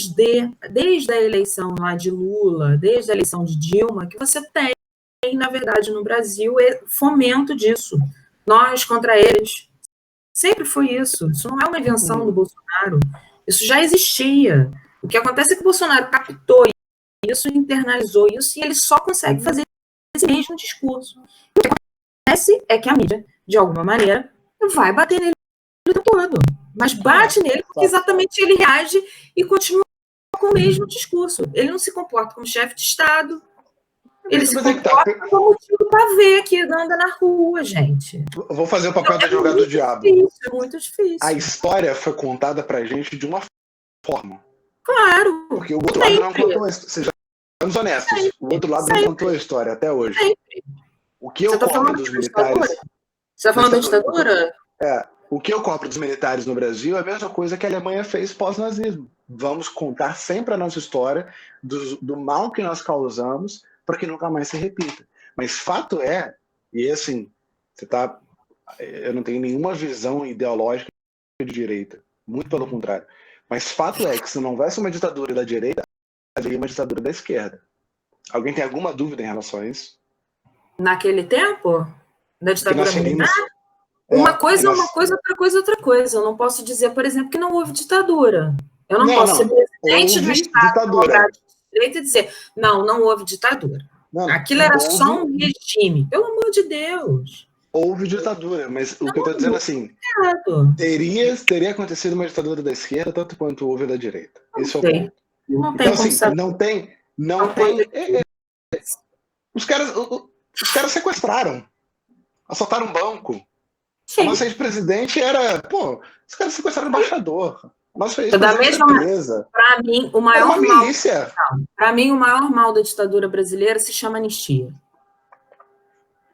desde a eleição lá de Lula, desde a eleição de Dilma, que você tem, na verdade, no Brasil, fomento disso. Nós contra eles. Sempre foi isso. Isso não é uma invenção do Bolsonaro. Isso já existia. O que acontece é que o Bolsonaro captou isso, internalizou isso, e ele só consegue fazer esse mesmo discurso. O que acontece é que a mídia, de alguma maneira, vai bater nele o tempo todo. Mas bate nele porque exatamente ele reage e continua com o mesmo discurso. Ele não se comporta como chefe de Estado. Ele se comporta como tipo pavê que anda na rua, gente. Eu vou fazer o papel da advogado do diabo. É muito difícil. A história foi contada pra gente de uma forma. Claro. Porque o outro lado não contou a história. Sejamos honestos. O outro lado não contou a história até hoje. Sempre. O que eu cobro dos militares... Você está falando da ditadura? O que eu cobro dos militares no Brasil é a mesma coisa que a Alemanha fez pós-nazismo. Vamos contar sempre a nossa história do mal que nós causamos para que nunca mais se repita. Mas fato é, e assim, eu não tenho nenhuma visão ideológica de direita, muito pelo contrário. Mas fato é que se não houvesse uma ditadura da direita, haveria uma ditadura da esquerda. Alguém tem alguma dúvida em relação a isso? Naquele tempo? Da ditadura militar? Uma coisa é uma coisa, outra coisa é outra coisa. Eu não posso dizer, por exemplo, que não houve ditadura. Eu não posso ser presidente do Estado direito e dizer, não houve ditadura. Aquilo era só um regime. Pelo amor de Deus. Houve ditadura, mas o que eu estou dizendo assim, teria acontecido uma ditadura da esquerda tanto quanto houve da direita. Esse é o ponto. Não tem como saber. Não tem. Os caras sequestraram, assaltaram um banco. Sim. A nossa ex-presidente era, os caras sequestraram o embaixador. Nossa ex-presidente empresa. Para mim, o maior mal. Para mim, o maior mal da ditadura brasileira se chama anistia.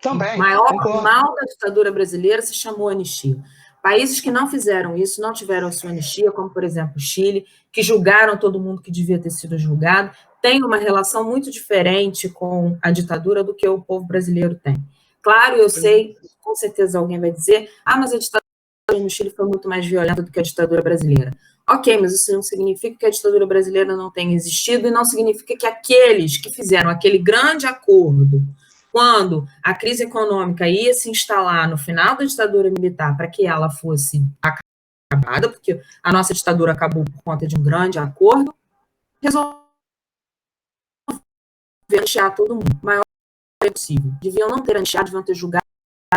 Também. O maior mal da ditadura brasileira se chamou anistia. Países que não fizeram isso, não tiveram a sua anistia, como, por exemplo, o Chile, que julgaram todo mundo que devia ter sido julgado, tem uma relação muito diferente com a ditadura do que o povo brasileiro tem. Claro, eu sei, com certeza alguém vai dizer, mas a ditadura no Chile foi muito mais violenta do que a ditadura brasileira. Ok, mas isso não significa que a ditadura brasileira não tenha existido e não significa que aqueles que fizeram aquele grande acordo quando a crise econômica ia se instalar no final da ditadura militar para que ela fosse acabada, porque a nossa ditadura acabou por conta de um grande acordo, resolveu anistiar todo mundo, o maior possível. Deviam não ter anistiado, deviam ter julgado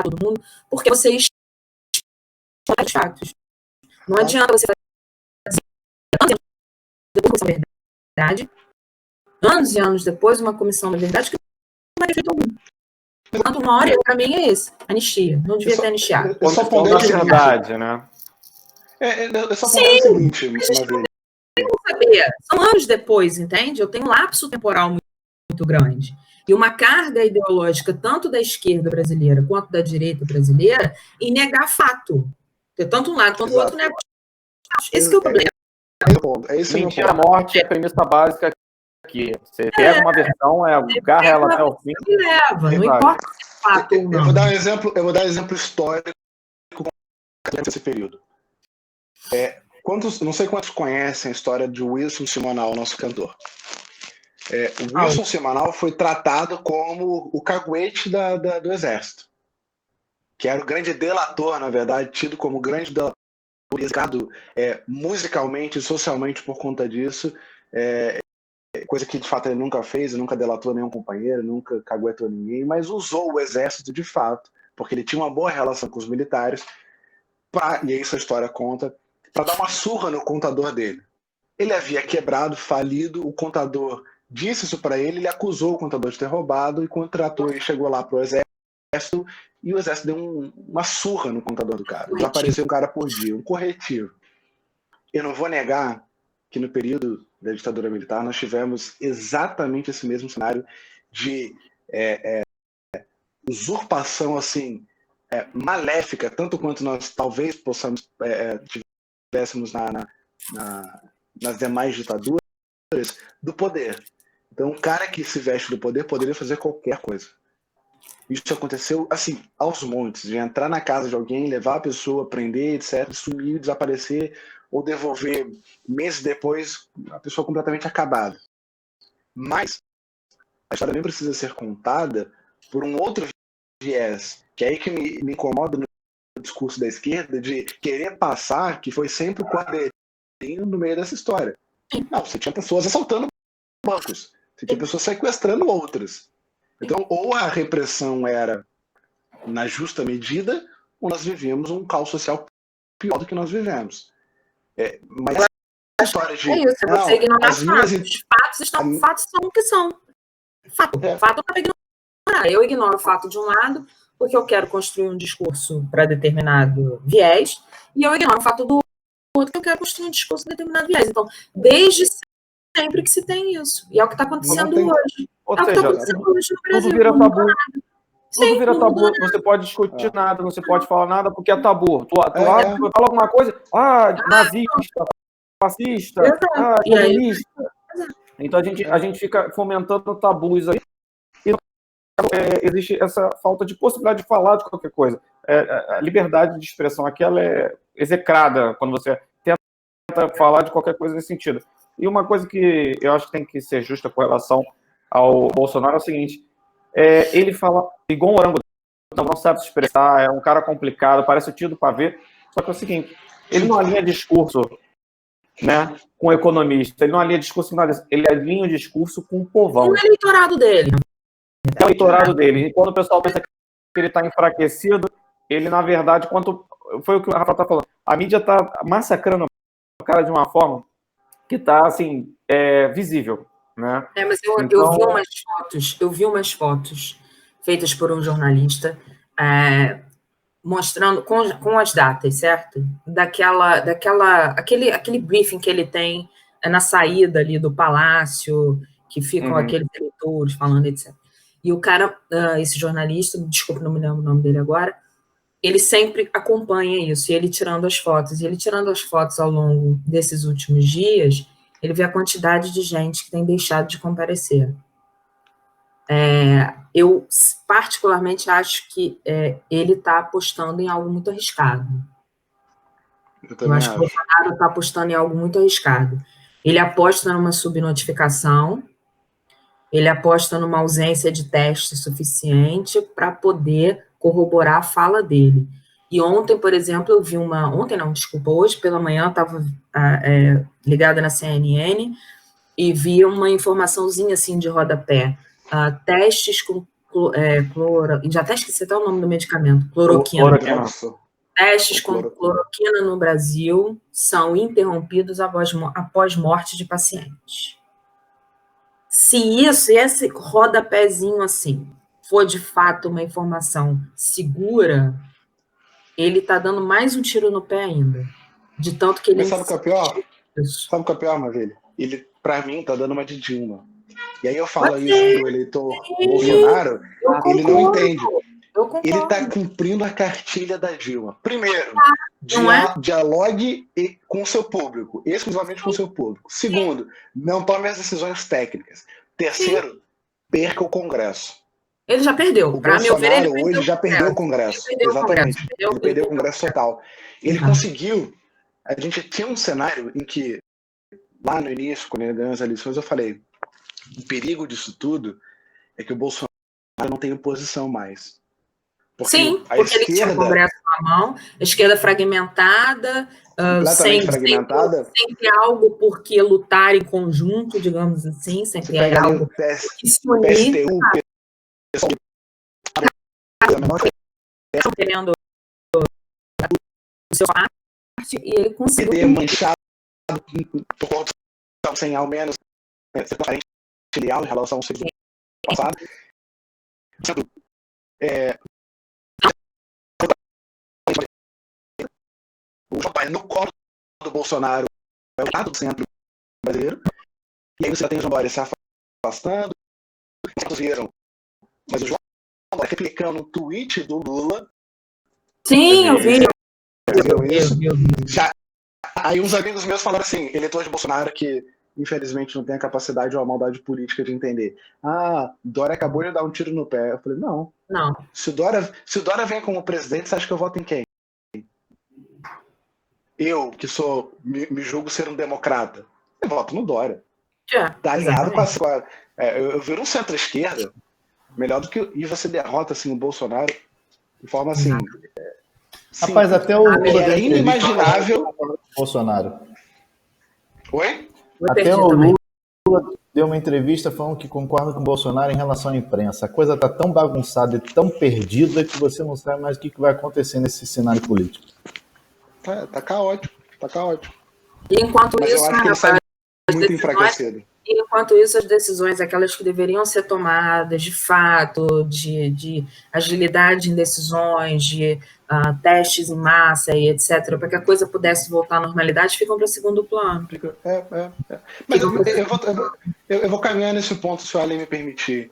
todo mundo, porque vocês os fatos. Não adianta você fazer depois uma verdade, anos e anos depois, uma comissão da verdade que não vai ter feito algum. Portanto, uma hora, para mim, é esse. Anistia. Não devia ter anistiado. É só ponderar a verdade, né? É só ponderar o seguinte, não sabia. São anos depois, entende? Eu tenho um lapso temporal muito grande. E uma carga ideológica, tanto da esquerda brasileira quanto da direita brasileira, em negar fato. Porque tanto um lado quanto o outro negam. Esse que é o problema. Mentira, a morte é a premissa básica aqui. Você pega uma versão, agarra ela até o fim. Leva, não importa se é fato ou não. Eu vou dar um exemplo histórico desse período. Não sei quantos conhecem a história de Wilson Simonal, nosso cantor. O Wilson Simonal foi tratado como o caguete do Exército, que era o grande delator, na verdade, tido como grande delator, musicalmente e socialmente por conta disso, coisa que de fato ele nunca fez, nunca delatou nenhum companheiro, nunca caguetou ninguém, mas usou o Exército de fato, porque ele tinha uma boa relação com os militares, e aí sua história conta, para dar uma surra no contador dele. Ele havia quebrado, falido, o contador disse isso para ele acusou o contador de ter roubado e contratou e chegou lá pro Exército e o Exército deu uma surra no contador do cara. Desapareceu um cara por dia, um corretivo. Eu não vou negar que no período da ditadura militar nós tivemos exatamente esse mesmo cenário de usurpação assim, maléfica, tanto quanto nós talvez tivéssemos nas demais ditaduras, do poder. Então, um cara que se veste do poder poderia fazer qualquer coisa. Isso aconteceu, assim, aos montes, de entrar na casa de alguém, levar a pessoa, prender, etc., sumir, desaparecer, ou devolver meses depois, a pessoa completamente acabada. Mas a história nem precisa ser contada por um outro viés, que é aí que me incomoda no discurso da esquerda, de querer passar que foi sempre o quadrinho no meio dessa história. Não, você tinha pessoas assaltando bancos, você tinha pessoas sequestrando outras. Então, ou a repressão era na justa medida, ou nós vivíamos um caos social pior do que nós vivemos. Mas a história de... É isso, você ignora as minhas... fatos são o que são. Fato não dá para ignorar. Eu ignoro o fato de um lado, porque eu quero construir um discurso para determinado viés, e eu ignoro o fato do outro, que eu quero construir um discurso para determinado viés. Então, desde sempre que se tem isso. E é o que está acontecendo hoje. Ou seja, tudo vira tabu. Tudo vira tabu, não se pode discutir nada, não se pode falar nada, porque é tabu. Tu fala alguma coisa, nazista, fascista, comunista. Então a gente fica fomentando tabus aí. E existe essa falta de possibilidade de falar de qualquer coisa. A liberdade de expressão aqui ela é execrada quando você tenta falar de qualquer coisa nesse sentido. E uma coisa que eu acho que tem que ser justa com relação ao Bolsonaro é o seguinte: ele fala igual um orango, não sabe se expressar, é um cara complicado, parece o tio do pavê. Só que é o seguinte, ele não alinha discurso, né, com o economista, ele não alinha discurso, ele alinha o discurso com o povão. O eleitorado dele. É o eleitorado dele. E quando o pessoal pensa que ele está enfraquecido, ele, na verdade, foi o que o Rafa está falando, a mídia está massacrando o cara de uma forma que está, assim, visível. Né? Mas eu vi umas fotos feitas por um jornalista mostrando com as datas, certo? Aquele briefing que ele tem na saída ali do palácio, que ficam aqueles eleitores falando, etc. E o cara, esse jornalista, desculpa, não me lembro o nome dele agora, ele sempre acompanha isso, e ele tirando as fotos. E ele tirando as fotos ao longo desses últimos dias, ele vê a quantidade de gente que tem deixado de comparecer. Eu, particularmente, acho que ele está apostando em algo muito arriscado. Eu acho que o Bolsonaro está apostando em algo muito arriscado. Ele aposta numa subnotificação, ele aposta numa ausência de teste suficiente para poder corroborar a fala dele. E ontem, por exemplo, eu vi hoje pela manhã eu estava ligada na CNN e vi uma informaçãozinha assim de rodapé. Testes com já até esqueci até o nome do medicamento, cloroquina. Testes com cloroquina no Brasil são interrompidos após morte de pacientes. Se esse rodapézinho assim for de fato uma informação segura, ele está dando mais um tiro no pé ainda. De tanto que ele... Mas sabe o que é pior? Sabe o que é pior, Maravilha? Ele, para mim, está dando uma de Dilma. E aí eu falo isso pro eleitor Bolsonaro, ele não entende. Ele está cumprindo a cartilha da Dilma. Primeiro, dialogue com o seu público, exclusivamente com o seu público. Segundo, não tome as decisões técnicas. Terceiro, perca o Congresso. Ele já perdeu. Para meu ver, ele hoje já perdeu o Congresso. Exatamente. Ele perdeu o Congresso total. Ele conseguiu. A gente tinha um cenário em que, lá no início, quando ele ganhou as eleições, eu falei: o perigo disso tudo é que o Bolsonaro não tem oposição mais. Porque ele tinha o Congresso na mão, a esquerda fragmentada, sem ter algo por que lutar em conjunto, digamos assim, sem ter algo que se unir. Querendo o seu parte, e ele conseguiu. Manchado por corrupção, sem ao menos leal em relação ao segundo passado. O João Dória no colo do Bolsonaro é o lado do centro brasileiro. E aí você já tem o João Dória se afastando. Vocês viram, mas o João Dória replicando um tweet do Lula. Sim, eu vi. Já, aí uns amigos meus falaram assim, eleitores de Bolsonaro que infelizmente, não tem a capacidade ou a maldade política de entender. Dória acabou de dar um tiro no pé. Eu falei, não. Não. Se o Dória vem como presidente, você acha que eu voto em quem? Eu, que me julgo ser um democrata, eu voto no Dória. Tá alinhado com a... eu viro um centro-esquerda melhor do que... E você derrota assim, o Bolsonaro de forma assim... Rapaz, até o Lula é inimaginável. Bolsonaro. Oi? Até o Lula deu uma entrevista falando que concorda com o Bolsonaro em relação à imprensa. A coisa está tão bagunçada e tão perdida que você não sabe mais o que vai acontecer nesse cenário político. Tá caótico, tá caótico. E enquanto Mas isso, eu acho que ele sai muito enfraquecido. Enquanto isso, as decisões, aquelas que deveriam ser tomadas de fato, de agilidade em decisões, de testes em massa e etc., para que a coisa pudesse voltar à normalidade, ficam para segundo plano. Mas eu vou caminhar nesse ponto, se o Allen me permitir.